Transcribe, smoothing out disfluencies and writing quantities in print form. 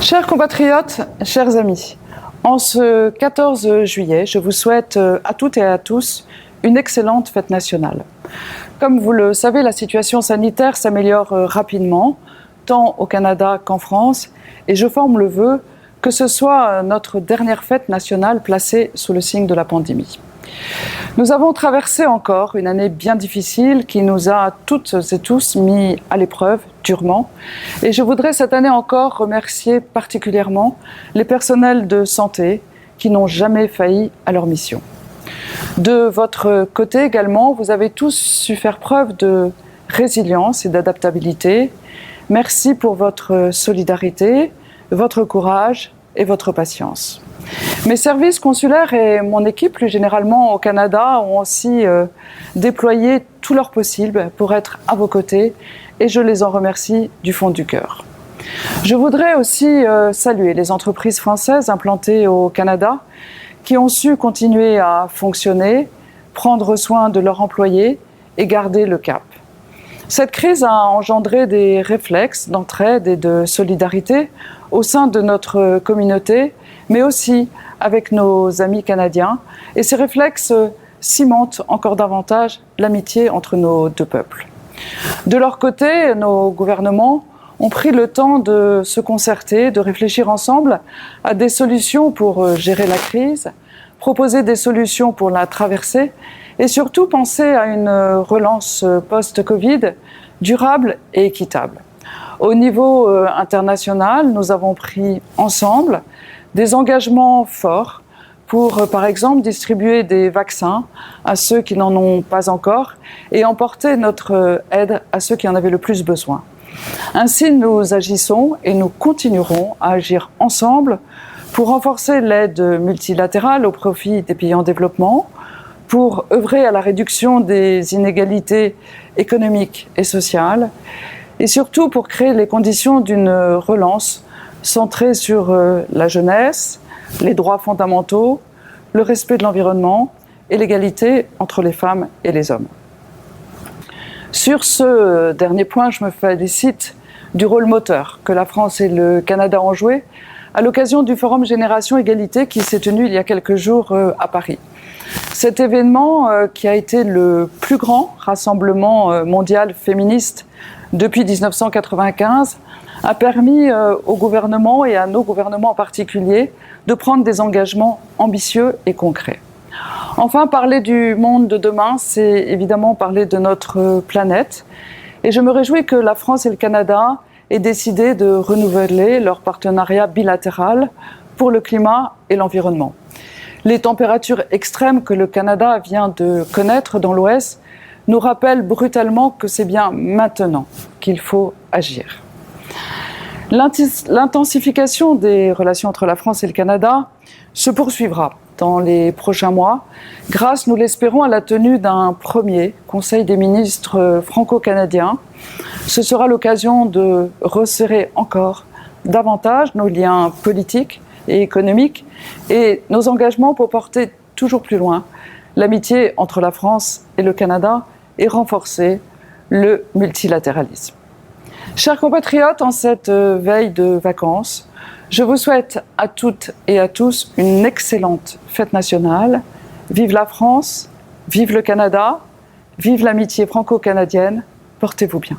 Chers compatriotes, chers amis, en ce 14 juillet, je vous souhaite à toutes et à tous une excellente fête nationale. Comme vous le savez, la situation sanitaire s'améliore rapidement, tant au Canada qu'en France, et je forme le vœu que ce soit notre dernière fête nationale placée sous le signe de la pandémie. Nous avons traversé encore une année bien difficile qui nous a toutes et tous mis à l'épreuve durement. Et je voudrais cette année encore remercier particulièrement les personnels de santé qui n'ont jamais failli à leur mission. De votre côté également, vous avez tous su faire preuve de résilience et d'adaptabilité. Merci pour votre solidarité, votre courage et votre patience. Mes services consulaires et mon équipe, plus généralement au Canada, ont aussi déployé tout leur possible pour être à vos côtés et je les en remercie du fond du cœur. Je voudrais aussi saluer les entreprises françaises implantées au Canada qui ont su continuer à fonctionner, prendre soin de leurs employés et garder le cap. Cette crise a engendré des réflexes d'entraide et de solidarité au sein de notre communauté, mais aussi avec nos amis canadiens. Et ces réflexes cimentent encore davantage l'amitié entre nos deux peuples. De leur côté, nos gouvernements ont pris le temps de se concerter, de réfléchir ensemble à des solutions pour gérer la crise, proposer des solutions pour la traverser et surtout penser à une relance post-Covid durable et équitable. Au niveau international, nous avons pris ensemble des engagements forts pour, par exemple, distribuer des vaccins à ceux qui n'en ont pas encore et emporter notre aide à ceux qui en avaient le plus besoin. Ainsi, nous agissons et nous continuerons à agir ensemble pour renforcer l'aide multilatérale au profit des pays en développement, pour œuvrer à la réduction des inégalités économiques et sociales, et surtout pour créer les conditions d'une relance centrée sur la jeunesse, les droits fondamentaux, le respect de l'environnement et l'égalité entre les femmes et les hommes. Sur ce dernier point, je me félicite du rôle moteur que la France et le Canada ont joué à l'occasion du Forum Génération Égalité qui s'est tenu il y a quelques jours à Paris. Cet événement, qui a été le plus grand rassemblement mondial féministe depuis 1995, a permis au gouvernement et à nos gouvernements en particulier de prendre des engagements ambitieux et concrets. Enfin, parler du monde de demain, c'est évidemment parler de notre planète. Et je me réjouis que la France et le Canada aient décidé de renouveler leur partenariat bilatéral pour le climat et l'environnement. Les températures extrêmes que le Canada vient de connaître dans l'Ouest nous rappellent brutalement que c'est bien maintenant qu'il faut agir. L'intensification des relations entre la France et le Canada se poursuivra dans les prochains mois, grâce, nous l'espérons, à la tenue d'un premier Conseil des ministres franco-canadiens. Ce sera l'occasion de resserrer encore davantage nos liens politiques et économiques et nos engagements pour porter toujours plus loin l'amitié entre la France et le Canada et renforcer le multilatéralisme. Chers compatriotes, en cette veille de vacances, je vous souhaite à toutes et à tous une excellente fête nationale. Vive la France, vive le Canada, vive l'amitié franco-canadienne, portez-vous bien.